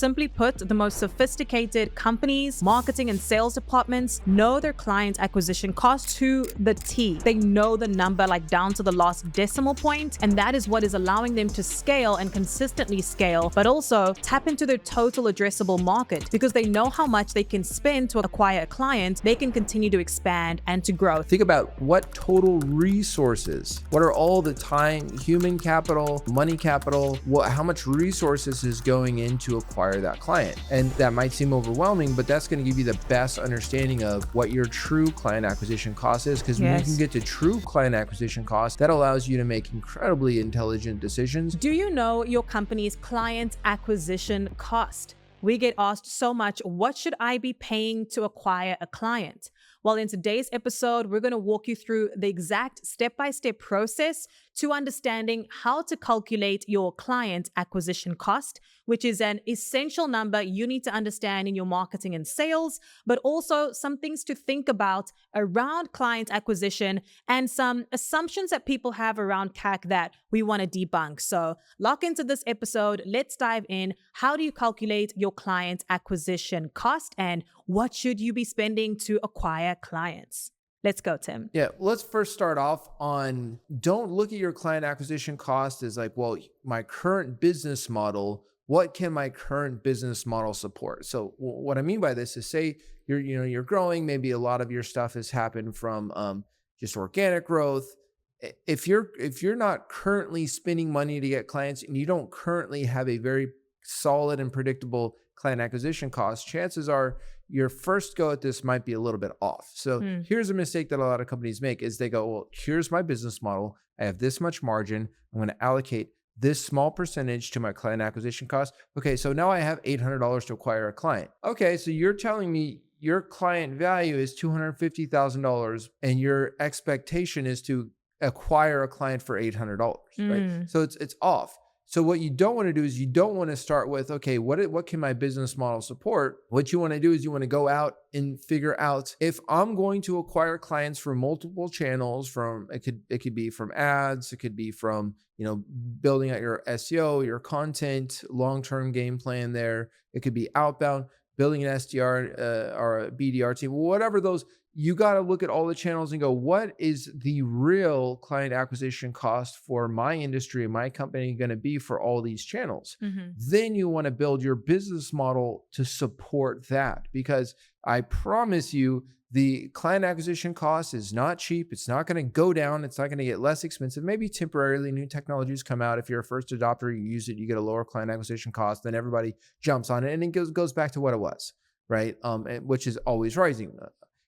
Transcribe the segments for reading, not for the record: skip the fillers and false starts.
Simply put, the most sophisticated companies, marketing and sales departments know their client acquisition cost to the T. They know the number like down to the last decimal point, and that is what is allowing them to scale and consistently scale, but also tap into their total addressable market because they know how much they can spend to acquire a client. They can continue to expand and to grow. Think about what total resources, what are all the time, human capital, money capital, how much resources is going into acquiring that client. And that might seem overwhelming, but that's going to give you the best understanding of what your true client acquisition cost is. Because when you can get to true client acquisition cost, that allows you to make incredibly intelligent decisions. Do you know your company's client acquisition cost? We get asked so much, what should I be paying to acquire a client? Well, in today's episode, we're going to walk you through the exact step-by-step process to understanding how to calculate your client acquisition cost, which is an essential number you need to understand in your marketing and sales, but also some things to think about around client acquisition and some assumptions that people have around CAC that we want to debunk. So lock into this episode. Let's dive in. How do you calculate your client acquisition cost, and what should you be spending to acquire clients? Let's go, Tim. Yeah, let's first start off on, don't look at your client acquisition cost as like, well, my current business model, what can my current business model support? So what I mean by this is, say you're growing, maybe a lot of your stuff has happened from just organic growth. If you're not currently spending money to get clients and you don't currently have a very solid and predictable client acquisition cost, chances are your first go at this might be a little bit off. So here's a mistake that a lot of companies make is they go, well, here's my business model. I have this much margin. I'm going to allocate this small percentage to my client acquisition cost. Okay, so now I have $800 to acquire a client. Okay, so you're telling me your client value is $250,000 and your expectation is to acquire a client for $800, right? So it's off. So what you don't want to do is you don't want to start with, okay, what can my business model support? What you want to do is you want to go out and figure out, if I'm going to acquire clients from multiple channels, from it could be from ads, it could be from building out your SEO, your content, long-term game plan there. It could be outbound, building an SDR or a BDR team, whatever those. You got to look at all the channels and go, what is the real client acquisition cost for my industry and my company going to be for all these channels? Then you want to build your business model to support that, because I promise you, the client acquisition cost is not cheap. It's not going to go down. It's not going to get less expensive. Maybe temporarily new technologies come out. If you're a first adopter, you use it, you get a lower client acquisition cost, then everybody jumps on it and it goes back to what it was, right? Which is always rising.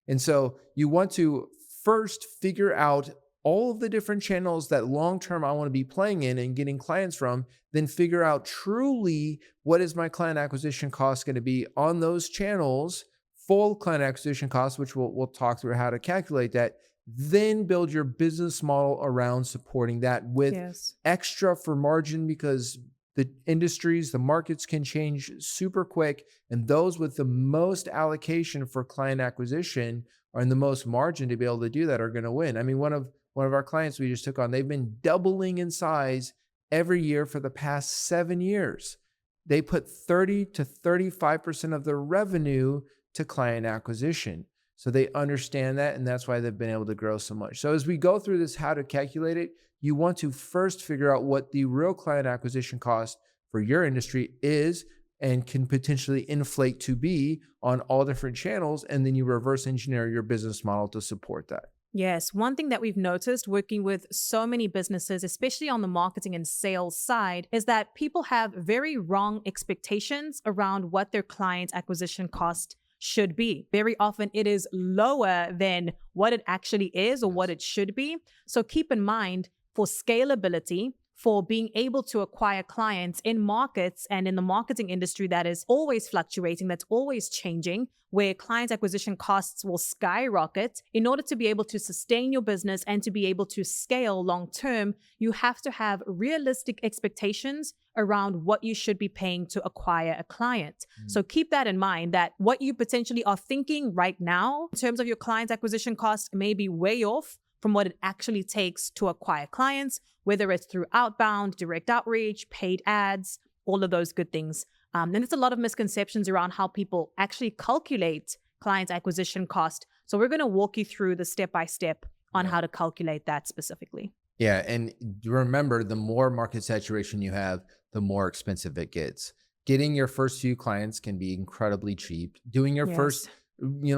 And so you want to first figure out all of the different channels that long-term I want to be playing in and getting clients from, then figure out truly what is my client acquisition cost going to be on those channels, full client acquisition cost, which we'll talk through how to calculate that, then build your business model around supporting that with extra for margin, because the industries, the markets can change super quick, and those with the most allocation for client acquisition are in the most margin to be able to do that are going to win. I mean, one of our clients we just took on, they've been doubling in size every year for the past 7 years. They put 30 to 35% of their revenue to client acquisition. So they understand that, and that's why they've been able to grow so much. So as we go through this, how to calculate it, you want to first figure out what the real client acquisition cost for your industry is and can potentially inflate to be on all different channels. And then you reverse engineer your business model to support that. Yes, one thing that we've noticed working with so many businesses, especially on the marketing and sales side, is that people have very wrong expectations around what their client acquisition cost should be. Very often it is lower than what it actually is or what it should be. So keep in mind, for scalability, for being able to acquire clients in markets and in the marketing industry that is always fluctuating, that's always changing, where client acquisition costs will skyrocket. In order to be able to sustain your business and to be able to scale long term, you have to have realistic expectations around what you should be paying to acquire a client. So keep that in mind, that what you potentially are thinking right now in terms of your client acquisition cost may be way off from what it actually takes to acquire clients, whether it's through outbound, direct outreach, paid ads, all of those good things And there's a lot of misconceptions around how people actually calculate client acquisition cost. So we're going to walk you through the step-by-step on how to calculate that specifically. Yeah. And remember, the more market saturation you have, the more expensive it gets. Getting your first few clients can be incredibly cheap. Doing your first,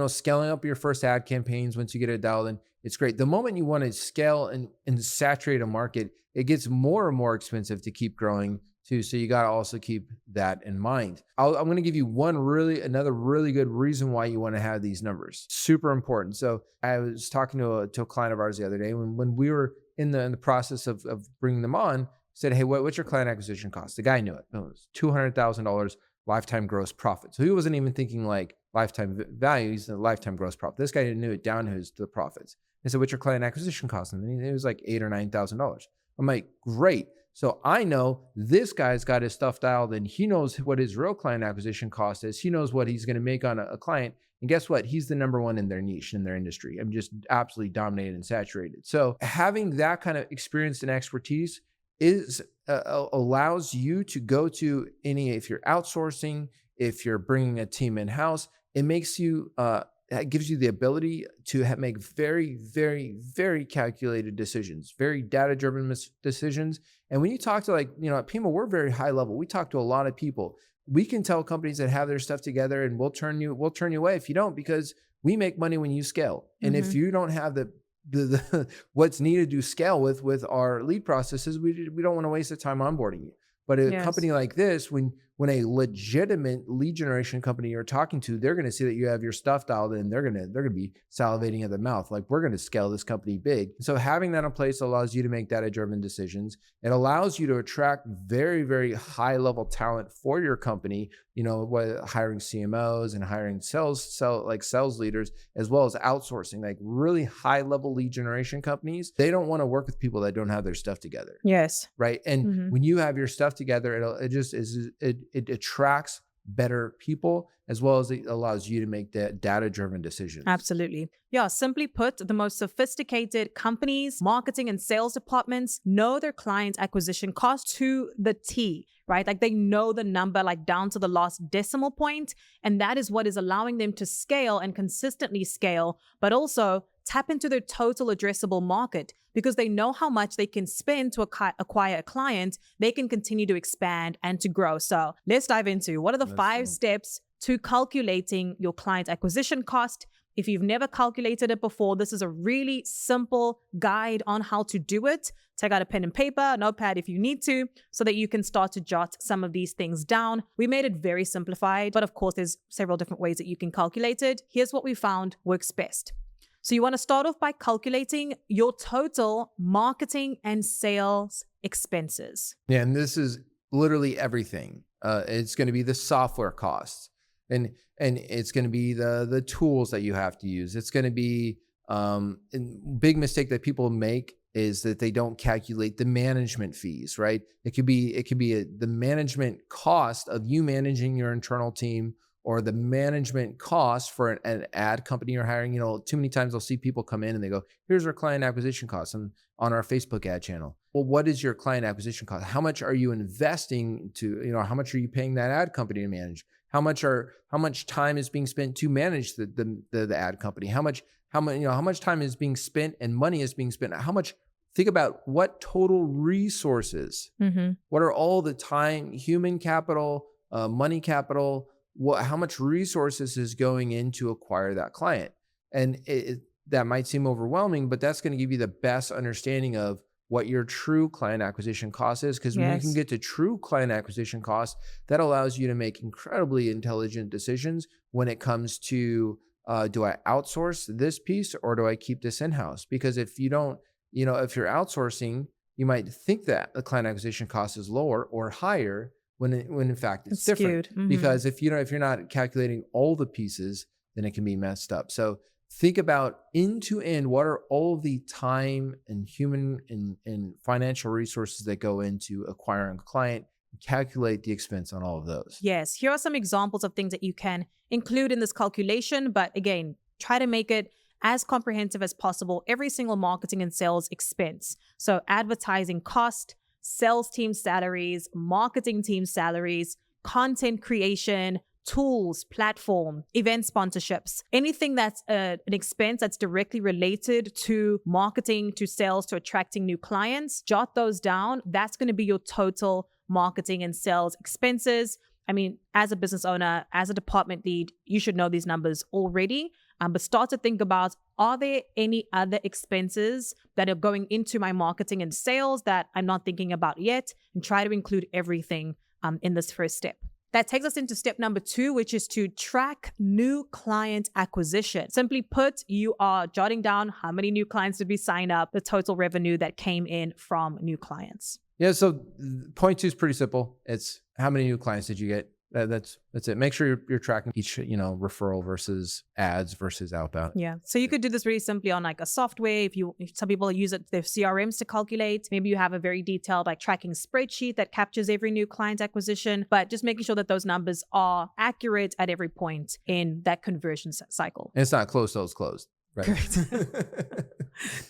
scaling up your first ad campaigns once you get it dialed in, it's great. The moment you want to scale and saturate a market, it gets more and more expensive to keep growing too. So you got to also keep that in mind. I'm going to give you another really good reason why you want to have these numbers. Super important. So I was talking to a client of ours the other day when we were in the process of bringing them on, said, hey, what's your client acquisition cost? The guy knew it. It was $200,000 lifetime gross profit. So he wasn't even thinking like lifetime value. He's the lifetime gross profit. This guy knew it down to the profits. I said, what's your client acquisition cost? And it was like $8,000 or $9,000. I'm like, great. So I know this guy's got his stuff dialed in. He knows what his real client acquisition cost is. He knows what he's going to make on a client. And guess what? He's the number one in their niche, in their industry. I'm just absolutely dominated and saturated. So having that kind of experience and expertise allows you to go to if you're outsourcing, if you're bringing a team in-house, it makes you, it gives you the ability to make very, very, very calculated decisions, very data-driven decisions. And when you talk to at Pima, we're very high level. We talk to a lot of people. We can tell companies that have their stuff together, and we'll turn you away if you don't, because we make money when you scale. And if you don't have the what's needed to scale with our lead processes, we don't want to waste the time onboarding you. But a company like this, when a legitimate lead generation company you're talking to, they're going to see that you have your stuff dialed in. They're going to be salivating at the mouth. Like, we're going to scale this company big. So having that in place allows you to make data-driven decisions. It allows you to attract very, very high level talent for your company, hiring CMOs and hiring sales leaders, as well as outsourcing, like really high level lead generation companies. They don't want to work with people that don't have their stuff together. Yes. Right. And when you have your stuff together, it attracts better people, as well as it allows you to make that data-driven decisions. Absolutely. Yeah, simply put, the most sophisticated companies, marketing and sales departments know their client acquisition cost to the T, right? Like, they know the number like down to the last decimal point. And that is what is allowing them to scale and consistently scale, but also tap into their total addressable market, because they know how much they can spend to acquire a client. They can continue to expand and to grow. So let's dive into what are the 5 steps to calculating your client acquisition cost. If you've never calculated it before, this is a really simple guide on how to do it. Take out a pen and paper, a notepad if you need to, so that you can start to jot some of these things down. We made it very simplified, but of course, there's several different ways that you can calculate it. Here's what we found works best. So you want to start off by calculating your total marketing and sales expenses. Yeah, and this is literally everything. It's going to be the software costs, and it's going to be the tools that you have to use. It's going to be big mistake that people make is that they don't calculate the management fees, right? It could be the management cost of you managing your internal team, or the management cost for an ad company you're hiring. Too many times I'll see people come in and they go, here's our client acquisition costs on our Facebook ad channel. Well, what is your client acquisition cost? How much are you investing to, how much are you paying that ad company to manage? How much time is being spent to manage the ad company? How much time is being spent and money is being spent? Think about what total resources, what are all the time, human capital, money capital, how much resources is going in to acquire that client. And that might seem overwhelming, but that's going to give you the best understanding of what your true client acquisition cost is. Because when you can get to true client acquisition cost, that allows you to make incredibly intelligent decisions when it comes to, do I outsource this piece or do I keep this in-house? Because if you don't, if you're outsourcing, you might think that the client acquisition cost is lower or higher, when in fact it's different. Because if you're not calculating all the pieces, then it can be messed up. So think about end to end, what are all the time and human and financial resources that go into acquiring a client, calculate the expense on all of those. Yes, here are some examples of things that you can include in this calculation, but again, try to make it as comprehensive as possible. Every single marketing and sales expense. So advertising cost, sales team salaries, marketing team salaries, content creation, tools, platform, event sponsorships, anything that's an expense that's directly related to marketing, to sales, to attracting new clients, jot those down. That's going to be your total marketing and sales expenses. I mean, as a business owner, as a department lead, you should know these numbers already. But start to think about, are there any other expenses that are going into my marketing and sales that I'm not thinking about yet? And try to include everything in this first step. That takes us into step number 2, which is to track new client acquisition. Simply put, you are jotting down how many new clients did we sign up, the total revenue that came in from new clients. Yeah. So point 2 is pretty simple. It's how many new clients did you get? That's it. Make sure you're tracking each, referral versus ads versus outbound. Yeah. So you could do this really simply on like a software. If some people use it, their CRMs to calculate. Maybe you have a very detailed like tracking spreadsheet that captures every new client acquisition, but just making sure that those numbers are accurate at every point in that conversion cycle. And it's not closed till it's closed. Right. Correct.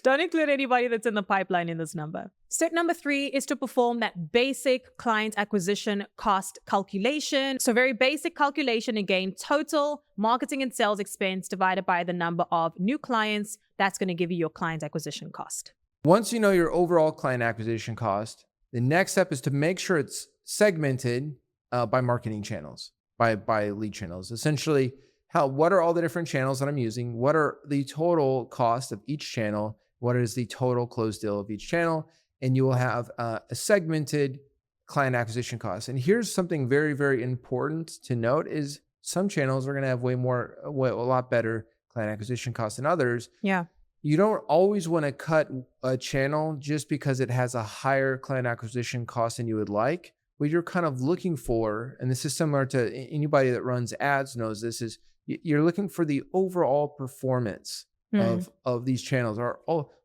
Don't include anybody that's in the pipeline in this number. Step number 3 is to perform that basic client acquisition cost calculation. So very basic calculation, again, total marketing and sales expense divided by the number of new clients. That's going to give you your client acquisition cost. Once you know your overall client acquisition cost, the next step is to make sure it's segmented by marketing channels, by lead channels. Essentially, what are all the different channels that I'm using? What are the total cost of each channel? What is the total closed deal of each channel? And you will have a segmented client acquisition cost. And here's something very, very important to note is some channels are going to have a lot better client acquisition costs than others. Yeah. You don't always want to cut a channel just because it has a higher client acquisition cost than you would like. What you're kind of looking for, and this is similar to anybody that runs ads knows this, is you're looking for the overall performance of these channels.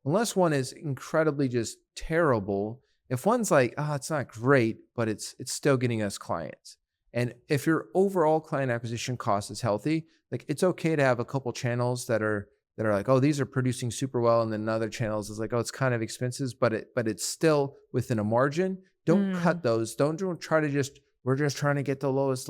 Unless one is incredibly just terrible, if one's like, it's not great, but it's still getting us clients. And if your overall client acquisition cost is healthy, like it's okay to have a couple channels that are like, these are producing super well, and then other channels is like, it's kind of expensive, but it's still within a margin. Don't cut those. Don't try to we're just trying to get the lowest.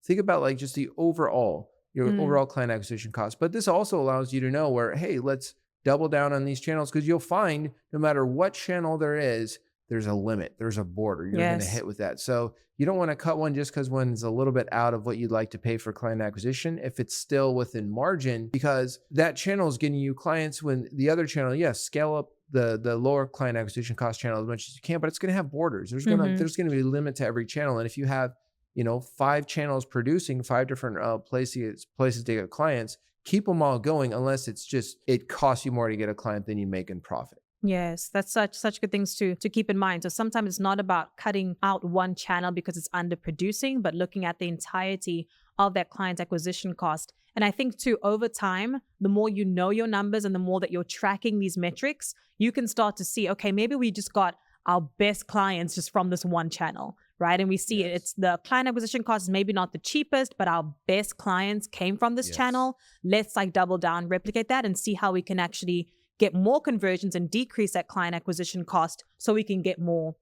Think about like just the overall. Your overall client acquisition cost. But this also allows you to know where, hey, let's double down on these channels, because you'll find no matter what channel there is, there's a limit, there's a border you're going to hit with that. So you don't want to cut one just because one's a little bit out of what you'd like to pay for client acquisition if it's still within margin, because that channel is getting you clients when the other channel, scale up the lower client acquisition cost channel as much as you can, but it's going to have borders. There's going to be a limit to every channel. And if you have 5 channels producing 5 different places to get clients, keep them all going unless it costs you more to get a client than you make in profit. Yes, that's such good things to keep in mind. So sometimes it's not about cutting out one channel because it's underproducing, but looking at the entirety of that client acquisition cost. And I think too, over time, the more you know your numbers and the more that you're tracking these metrics, you can start to see, okay, maybe we just got our best clients just from this one channel, right? And we see it's the client acquisition cost is maybe not the cheapest, but our best clients came from this channel. Let's like double down, replicate that, and see how we can actually get more conversions and decrease that client acquisition cost so we can get more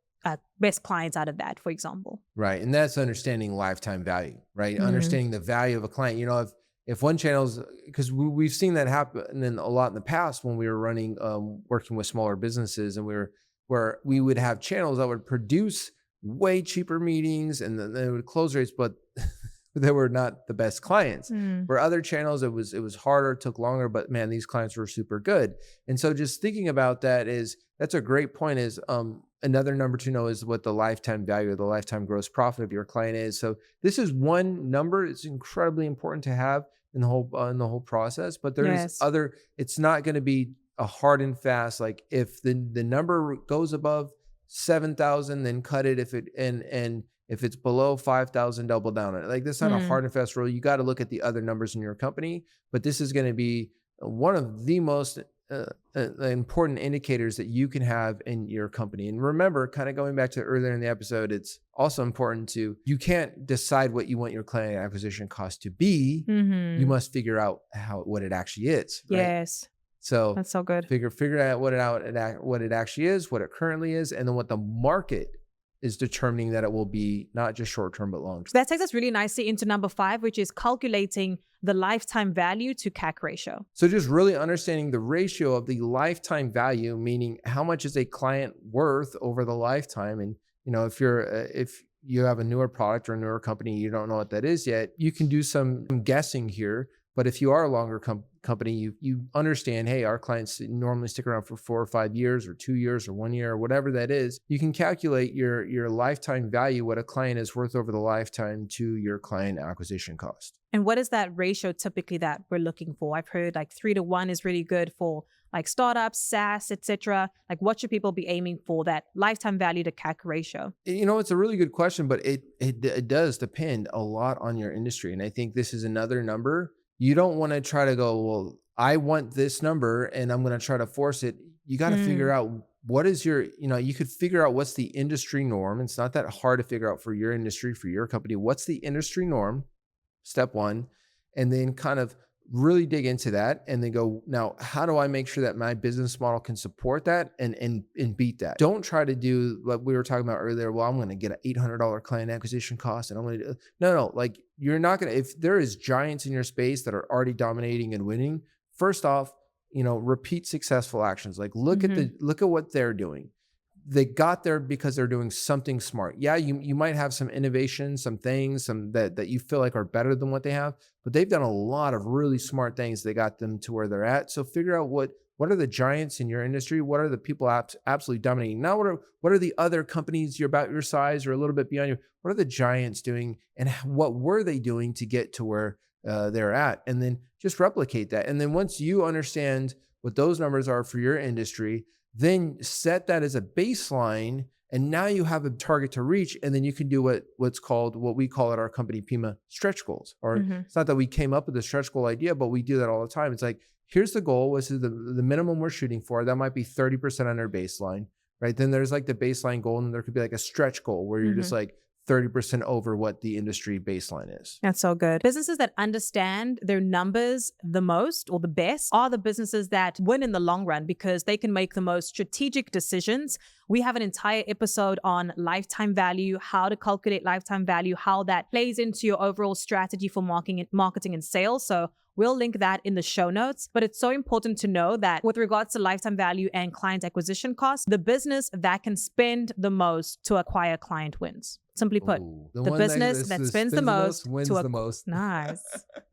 best clients out of that, for example. Right. And that's understanding lifetime value, right? Understanding the value of a client. If one channel's, because we've seen that happen a lot in the past when we were running, working with smaller businesses, and where we would have channels that would produce way cheaper meetings and then they would close rates, but they were not the best clients. Where other channels, it was harder, took longer, but man, these clients were super good. And so just thinking about that's a great point, is another number to know is what the lifetime value or the lifetime gross profit of your client is. So this is one number. It's incredibly important to have in the whole process, but there's other, it's not going to be a hard and fast, like if the number goes above 7,000, then cut it. If it's below 5,000, double down on it. Like this is not a hard and fast rule. You got to look at the other numbers in your company, but this is going to be one of the most important indicators that you can have in your company. And remember, kind of going back to earlier in the episode, it's also important you can't decide what you want your client acquisition cost to be. You must figure out what it actually is. Right? Yes. So that's so good. Figure out what it actually is, what it currently is, and then what the market is determining that it will be not just short-term, but long-term. So that takes us really nicely into number 5, which is calculating the lifetime value to CAC ratio. So just really understanding the ratio of the lifetime value, meaning how much is a client worth over the lifetime. And, if you have a newer product or a newer company, you don't know what that is yet, you can do some guessing here. But if you are a longer company, you understand, hey, our clients normally stick around for 4 or 5 years or 2 years or 1 year or whatever that is. You can calculate your lifetime value, what a client is worth over the lifetime, to your client acquisition cost. And what is that ratio typically that we're looking for? I've heard like 3 to 1 is really good for like startups, SaaS, etc. Like what should people be aiming for, that lifetime value to CAC ratio? It's a really good question, but it does depend a lot on your industry. And I think this is another number. You don't want to try to go, well, I want this number and I'm going to try to force it. You got to figure out what is you could figure out what's the industry norm. It's not that hard to figure out for your industry, for your company. What's the industry norm? Step 1. And then kind of really dig into that and then go, now, how do I make sure that my business model can support that and beat that? Don't try to do what we were talking about earlier. Well, I'm going to get an $800 client acquisition cost and I'm going to do, no, like you're not going to, if there is giants in your space that are already dominating and winning, first off, repeat successful actions. Like look at what they're doing. They got there because they're doing something smart. Yeah, you might have some innovation, some things, that you feel like are better than what they have, but they've done a lot of really smart things that got them to where they're at. So figure out what are the giants in your industry? What are the people absolutely dominating? Now, what are the other companies about your size or a little bit beyond you? What are the giants doing, and what were they doing to get to where they're at? And then just replicate that. And then once you understand what those numbers are for your industry, then set that as a baseline, and now you have a target to reach, and then you can do what we call at our company, Pima, stretch goals. Or it's not that we came up with the stretch goal idea, but we do that all the time. It's like, here's the goal, which is the minimum we're shooting for. That might be 30% on our baseline, right? Then there's like the baseline goal, and there could be like a stretch goal where you're just like 30% over what the industry baseline is. That's so good. Businesses that understand their numbers the most or the best are the businesses that win in the long run, because they can make the most strategic decisions. We have an entire episode on lifetime value, how to calculate lifetime value, how that plays into your overall strategy for marketing and sales. So we'll link that in the show notes. But it's so important to know that with regards to lifetime value and client acquisition costs, the business that can spend the most to acquire a client wins. Simply put, the business that spends the most wins the most. Nice.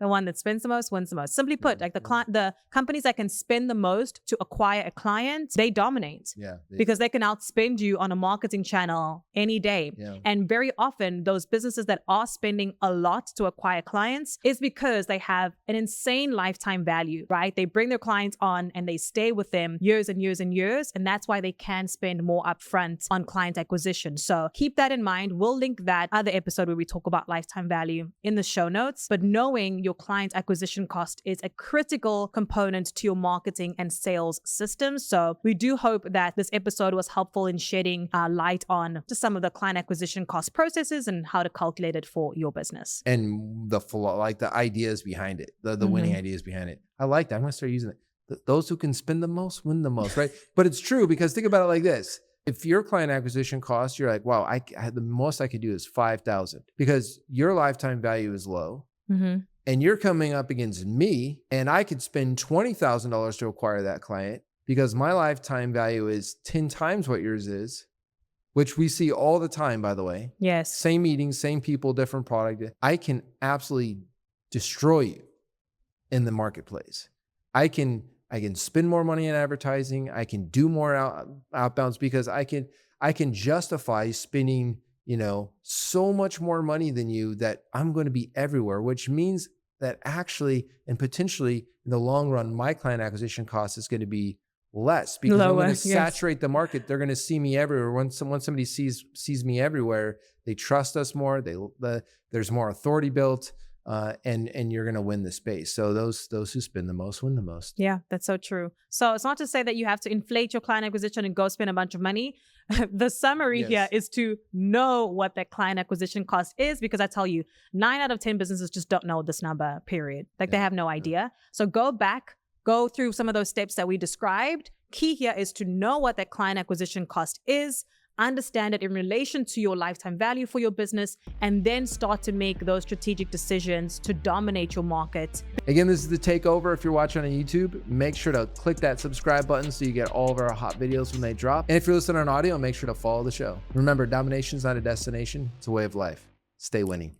The one that spends the most wins the most. Simply put, like the companies that can spend the most to acquire a client, they dominate. Yeah. Because they can outspend you on a marketing channel any day. Yeah. And very often those businesses that are spending a lot to acquire clients is because they have an insane lifetime value, right? They bring their clients on and they stay with them years and years and years. And that's why they can spend more upfront on client acquisition. So keep that in mind. We'll link that other episode where we talk about lifetime value in the show notes. But knowing your client acquisition cost is a critical component to your marketing and sales systems. So we do hope that this episode was helpful in shedding light on just some of the client acquisition cost processes and how to calculate it for your business. And the ideas behind it, the winning ideas behind it. I like that. I'm going to start using it. Those who can spend the most win the most, right? But it's true, because think about it like this. If your client acquisition cost, you're like, wow, the most I could do is 5,000, because your lifetime value is low. And you're coming up against me, and I could spend $20,000 to acquire that client because my lifetime value is 10 times what yours is, which we see all the time, by the way. Yes. Same meetings, same people, different product. I can absolutely destroy you in the marketplace. I can spend more money in advertising. I can do more outbounds because I can justify spending, so much more money than you that I'm going to be everywhere, which means that actually and potentially in the long run, my client acquisition cost is going to be less because I'm going to saturate the market. They're going to see me everywhere. Once somebody sees me everywhere, they trust us more. There's more authority built. And you're going to win the space. So those who spend the most win the most. Yeah, that's so true. So it's not to say that you have to inflate your client acquisition and go spend a bunch of money. The summary here is to know what that client acquisition cost is, because I tell you, 9 out of 10 businesses just don't know this number, period. They have no idea. So go through some of those steps that we described. Key here is to know what that client acquisition cost is. understand it in relation to your lifetime value for your business, and then start to make those strategic decisions to dominate your market. Again, this is The Takeover. If you're watching on YouTube, make sure to click that subscribe button so you get all of our hot videos when they drop. And if you're listening on audio, make sure to follow the show. Remember, domination is not a destination, it's a way of life. Stay winning.